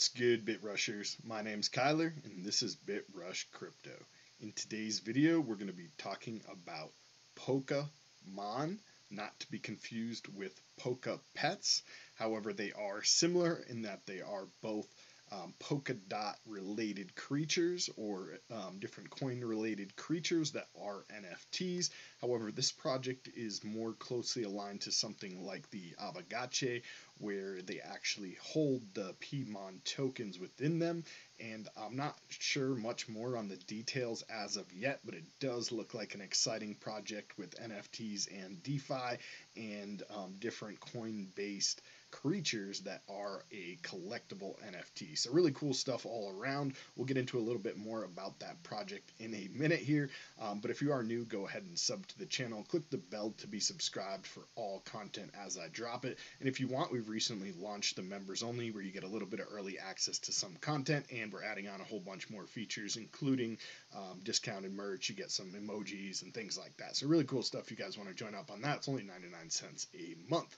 What's good, BitRushers? My name's Kyler, and this is BitRush Crypto. In today's video, we're going to be talking about Polkamon, not to be confused with Polka Pets. However, they are similar in that they are both polka dot related creatures or different coin related creatures that are NFTs. However, this project is more closely aligned to something like the Avagache, where they actually hold the PMON tokens within them. And I'm not sure much more on the details as of yet, but it does look like an exciting project with NFTs and DeFi and different coin-based creatures that are a collectible NFT. So really cool stuff all around. We'll get into a little bit more about that project in a minute here. But if you are new, go ahead and sub to the channel. Click the bell to be subscribed for all content as I drop it. And if you want, we've recently launched the members only, where you get a little bit of early access to some content, and we're adding on a whole bunch more features, including discounted merch. You get some emojis and things like that. So really cool stuff. If you guys want to join up on that, it's only 99 cents a month.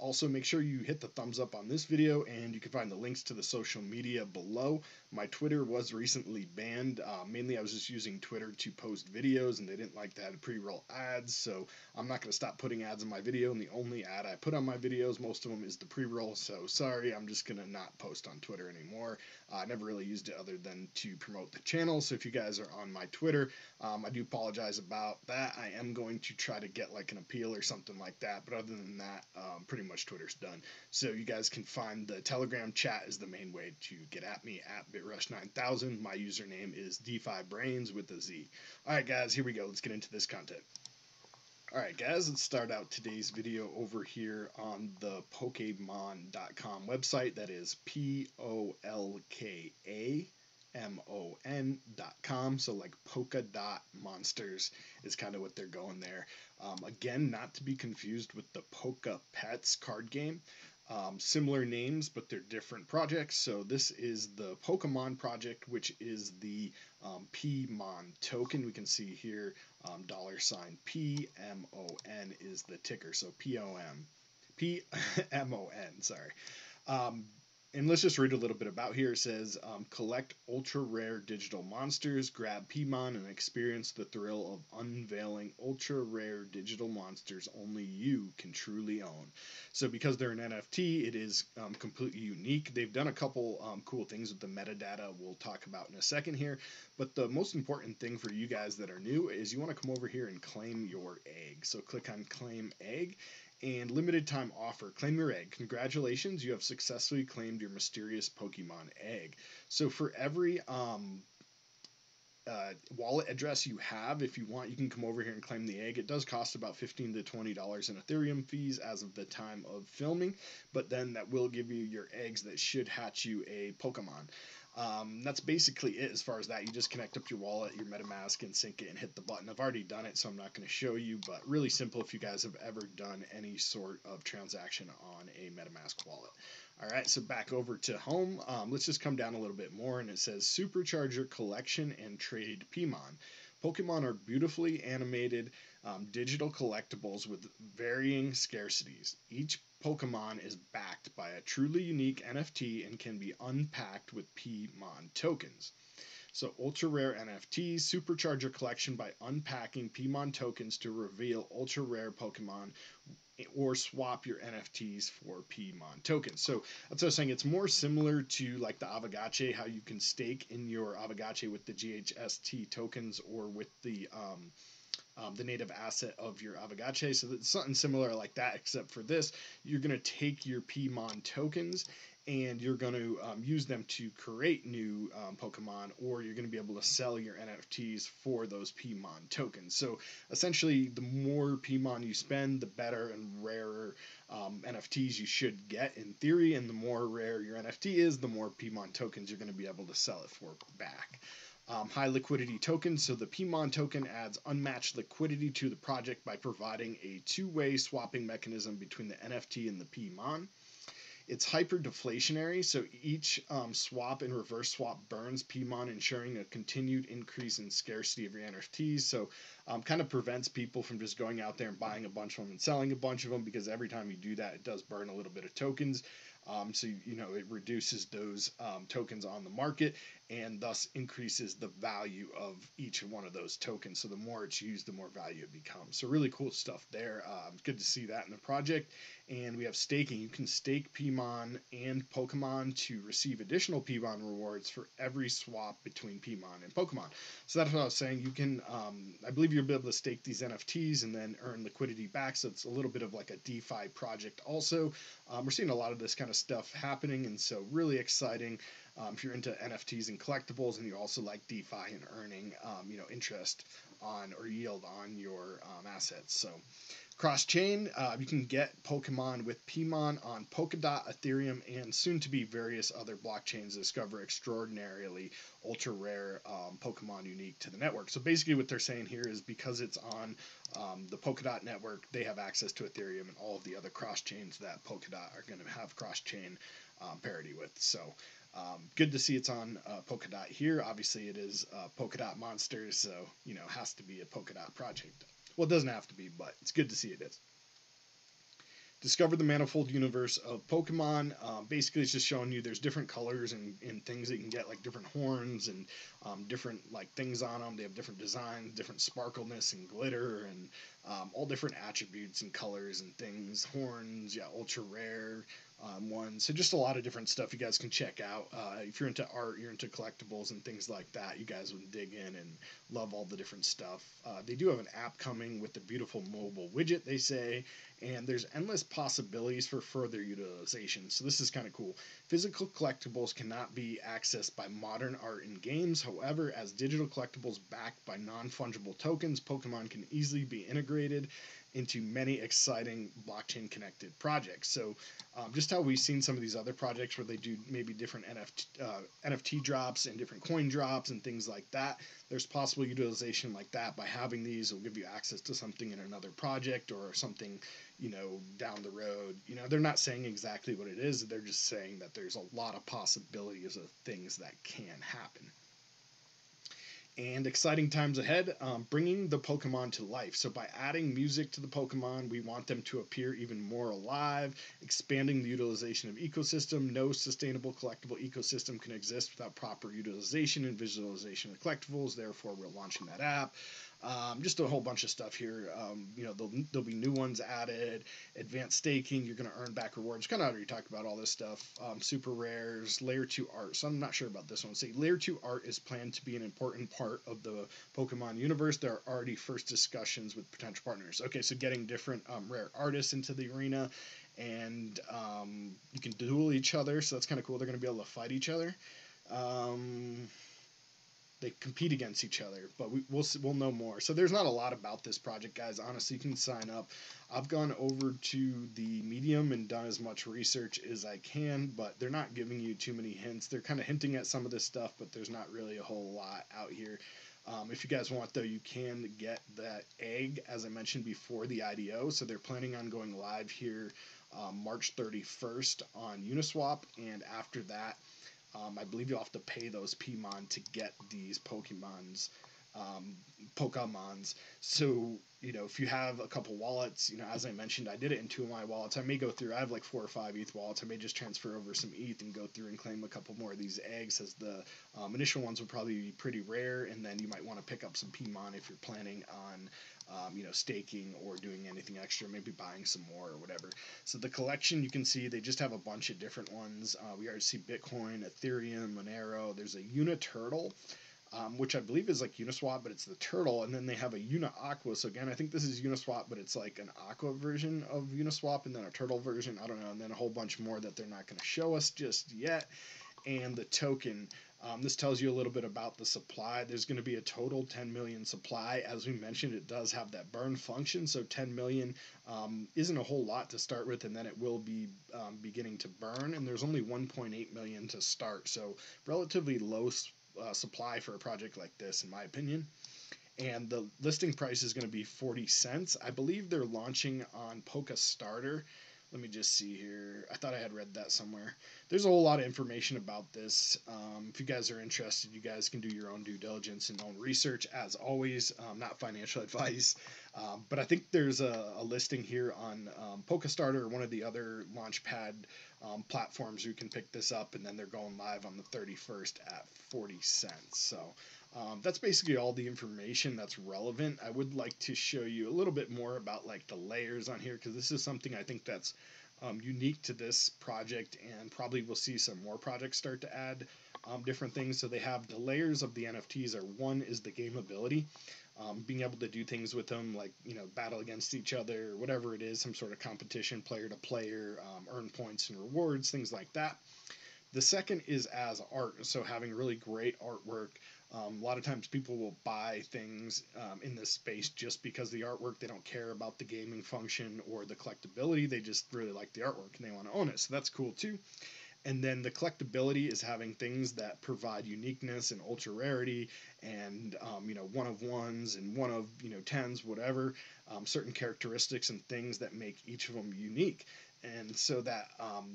Also, make sure you hit the thumbs up on this video, and you can find the links to the social media below. My Twitter was recently banned. Mainly I was just using Twitter to post videos, and they didn't like to have pre-roll ads, so I'm not going to stop putting ads in my video, and the only ad I put on my videos, most of them, is the pre-roll, so sorry, I'm just going to not post on Twitter anymore. I never really used it other than to promote the channel, so if you guys are on my Twitter, I do apologize about that. I am going to try to get like an appeal or something like that, but other than that, pretty much Twitter's done. So you guys can find the Telegram chat is the main way to get at me at BitRush9000. My username is DeFiBrains with a Z. Alright guys, here we go. Let's get into this content. Alright guys, let's start out today's video over here on the Polkamon.com website. That is POLKAMON.com. So like polka dot monsters is kind of what they're going there. Again, not to be confused with the Polka Pets card game. Similar names, but they're different projects. So this is the Polkamon project, which is the PMON token. We can see here $PMON is the ticker. So PMON, sorry. And let's just read a little bit about here. It says, collect ultra-rare digital monsters, grab PMON, and experience the thrill of unveiling ultra-rare digital monsters only you can truly own. So because they're an NFT, it is completely unique. They've done a couple cool things with the metadata we'll talk about in a second here. But the most important thing for you guys that are new is you want to come over here and claim your egg. So click on Claim Egg. And limited time offer. Claim your egg. Congratulations, you have successfully claimed your mysterious Pokemon egg. So for every wallet address you have, if you want, you can come over here and claim the egg. It does cost about $15 to $20 in Ethereum fees as of the time of filming, but then that will give you your eggs that should hatch you a Pokemon. That's basically it as far as that. You just connect up your wallet, your MetaMask, and sync it and hit the button. I've already done it, so I'm not going to show you, but really simple if you guys have ever done any sort of transaction on a MetaMask wallet. Alright, so back over to home. Let's just come down a little bit more, and it says Supercharge your collection and trade PMON. Pokemon are beautifully animated digital collectibles with varying scarcities. Each Pokemon is backed by a truly unique NFT and can be unpacked with PMON tokens. So ultra rare NFTs, supercharge your collection by unpacking PMON tokens to reveal ultra rare Pokemon, or swap your NFTs for PMON tokens. So that's what I was saying. It's more similar to like the Avagache, how you can stake in your Avagache with the GHST tokens or with the native asset of your Avagache. So it's something similar like that, except for this, you're going to take your PMON tokens and you're going to use them to create new Pokemon, or you're going to be able to sell your NFTs for those PMON tokens. So essentially, the more PMON you spend, the better and rarer NFTs you should get in theory, and the more rare your NFT is, the more PMON tokens you're going to be able to sell it for back. High liquidity tokens. So the PMON token adds unmatched liquidity to the project by providing a two-way swapping mechanism between the NFT and the PMON. It's hyper deflationary, so each swap and reverse swap burns PMON, ensuring a continued increase in scarcity of your NFTs. So kind of prevents people from just going out there and buying a bunch of them and selling a bunch of them, because every time you do that, it does burn a little bit of tokens. So, it reduces those tokens on the market and thus increases the value of each one of those tokens. So the more it's used, the more value it becomes. So really cool stuff there. Good to see that in the project. And we have staking. You can stake PMON and Polkamon to receive additional PMON rewards for every swap between PMON and Polkamon. So that's what I was saying. You can, I believe you'll be able to stake these NFTs and then earn liquidity back. So it's a little bit of like a DeFi project also. We're seeing a lot of this kind of stuff happening, and so really exciting. If you're into NFTs and collectibles, and you also like DeFi and earning, interest on or yield on your assets. So, cross-chain, you can get Polkamon with PMON on Polkadot, Ethereum, and soon-to-be various other blockchains. Discover extraordinarily ultra-rare Polkamon unique to the network. So basically, what they're saying here is because it's on the Polkadot network, they have access to Ethereum and all of the other cross-chains that Polkadot are going to have cross-chain parity with. So. Good to see it's on Polkadot here. Obviously, it is Polkadot Monsters, so has to be a Polkadot project. Well, it doesn't have to be, but it's good to see it is. Discover the manifold universe of Pokemon. Basically, it's just showing you there's different colors and things that you can get, like different horns and different things on them. They have different designs, different sparkleness and glitter, and all different attributes and colors and things. Horns, yeah, ultra rare ones. So just a lot of different stuff you guys can check out. If you're into art, you're into collectibles and things like that, you guys would dig in and love all the different stuff. They do have an app coming with the beautiful mobile widget, they say, and there's endless possibilities for further utilization. So this is kind of cool. Physical collectibles cannot be accessed by modern art and games. However, as digital collectibles backed by non-fungible tokens, Pokemon can easily be integrated into many exciting blockchain connected projects. So just how we've seen some of these other projects where they do maybe different NFT drops and different coin drops and things like that, there's possible utilization like that. By having these, it'll give you access to something in another project or something down the road. They're not saying exactly what it is. They're just saying that there's a lot of possibilities of things that can happen. And exciting times ahead, bringing the Pokemon to life. So by adding music to the Pokemon, we want them to appear even more alive, expanding the utilization of ecosystem. No sustainable collectible ecosystem can exist without proper utilization and visualization of collectibles. Therefore, we're launching that app. Just a whole bunch of stuff here. There'll be new ones added. Advanced staking, you're going to earn back rewards. Kind of already talked about all this stuff. Super rares, layer 2 art. So I'm not sure about this one. Say layer 2 art is planned to be an important part of the Pokemon universe. There are already first discussions with potential partners. Okay, so getting different rare artists into the arena, and you can duel each other. So that's kind of cool. They're going to be able to fight each other. They compete against each other, but we'll know more. So there's not a lot about this project, guys. Honestly, you can sign up. I've gone over to the Medium and done as much research as I can, but they're not giving you too many hints. They're kind of hinting at some of this stuff, but there's not really a whole lot out here. If you guys want, though, you can get that egg, as I mentioned before, the IDO. So they're planning on going live here March 31st on Uniswap, and after that, I believe you'll have to pay those PMON to get these Pokemons. So, if you have a couple wallets, as I mentioned, I did it in 2 of my wallets. I may go through, I have like 4 or 5 ETH wallets. I may just transfer over some ETH and go through and claim a couple more of these eggs, as the initial ones will probably be pretty rare, and then you might want to pick up some PMON if you're planning on staking or doing anything extra, maybe buying some more or whatever. So the collection, you can see they just have a bunch of different ones. We already see Bitcoin, Ethereum, Monero. There's a Uniturtle, which I believe is like Uniswap, but it's the turtle. And then they have a Uniaqua. So again, I think this is Uniswap, but it's like an aqua version of Uniswap, and then a turtle version. I don't know. And then a whole bunch more that they're not going to show us just yet. And the token. This tells you a little bit about the supply. There's going to be a total 10 million supply. As we mentioned, it does have that burn function, so 10 million isn't a whole lot to start with, and then it will be beginning to burn, and there's only 1.8 million to start, so relatively low supply for a project like this, in my opinion. And the listing price is going to be 40 cents. I believe they're launching on Polka Starter, let me just see here. I thought I had read that somewhere. There's a whole lot of information about this. If you guys are interested, you guys can do your own due diligence and own research. As always, not financial advice. But I think there's a listing here on PokeStarter or one of the other Launchpad platforms. You can pick this up, and then they're going live on the 31st at 40 cents. So that's basically all the information that's relevant. I would like to show you a little bit more about like the layers on here, because this is something I think that's unique to this project, and probably we'll see some more projects start to add different things. So they have the layers of the NFTs are, one is the gameability, being able to do things with them, like, you know, battle against each other, whatever it is, some sort of competition, player to player, earn points and rewards, things like that. The second is as art, so having really great artwork. A lot of times people will buy things in this space just because of the artwork. They don't care about the gaming function or the collectability. They just really like the artwork and they want to own it. So that's cool too. And then the collectability is having things that provide uniqueness and ultra rarity, and you know, one of ones and one of, you know, tens, whatever, certain characteristics and things that make each of them unique. And so that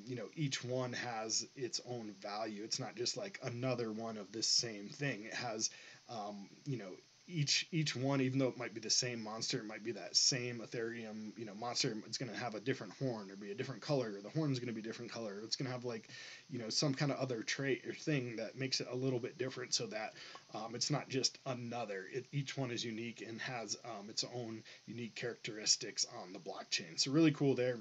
you know, each one has its own value. It's not just like another one of this same thing. It has you know, each one, even though it might be the same monster, it might be that same Ethereum, you know, monster, it's going to have a different horn or be a different color, or the horn's going to be a different color. It's going to have, like, you know, some kind of other trait or thing that makes it a little bit different, so that it's not just another. Each one is unique and has its own unique characteristics on the blockchain. So really cool there.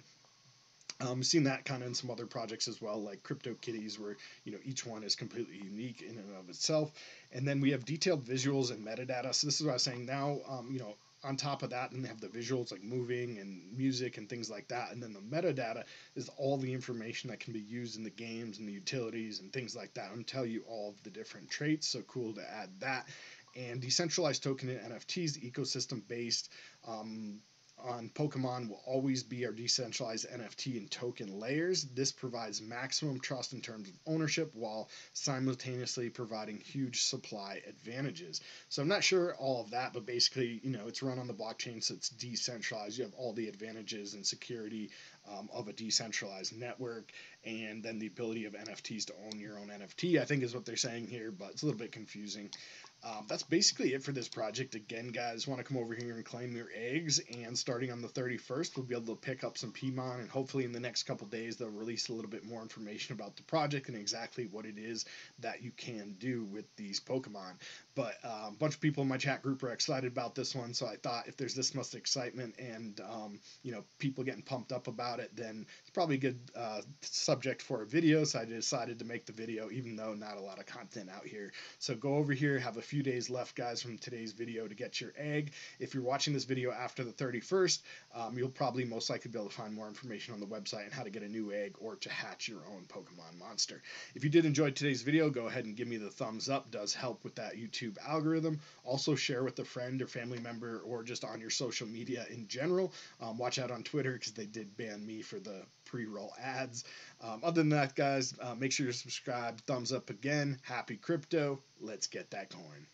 Seen that kind of in some other projects as well, like CryptoKitties, where, you know, each one is completely unique in and of itself. And then we have detailed visuals and metadata. So this is what I was saying. Now, you know, on top of that, and they have the visuals like moving and music and things like that. And then the metadata is all the information that can be used in the games and the utilities and things like that, and tell you all of the different traits. So cool to add that. And decentralized token and NFTs, ecosystem based. On Polkamon will always be our decentralized NFT and token layers. This provides maximum trust in terms of ownership, while simultaneously providing huge supply advantages. So I'm not sure all of that, but basically, you know, it's run on the blockchain, so it's decentralized. You have all the advantages and security of a decentralized network, and then the ability of NFTs to own your own NFT, I think, is what they're saying here, but it's a little bit confusing. That's basically it for this project. Again, guys, want to come over here and claim your eggs, and starting on the 31st, we'll be able to pick up some PMON, and hopefully in the next couple days they'll release a little bit more information about the project and exactly what it is that you can do with these Pokemon. But a bunch of people in my chat group are excited about this one, so I thought if there's this much excitement and you know, people getting pumped up about it, then it's probably a good subject for a video. So I decided to make the video, even though not a lot of content out here. So go over here, have a few days left, guys, from today's video to get your egg. If you're watching this video after the 31st, you'll probably most likely be able to find more information on the website on how to get a new egg or to hatch your own Pokemon monster. If you did enjoy today's video, go ahead and give me the thumbs up. It does help with that YouTube algorithm. Also share with a friend or family member, or just on your social media in general. Watch out on Twitter, because they did ban me for the pre-roll ads. Other than that, guys, make sure you're subscribed. Thumbs up again. Happy crypto. Let's get that going.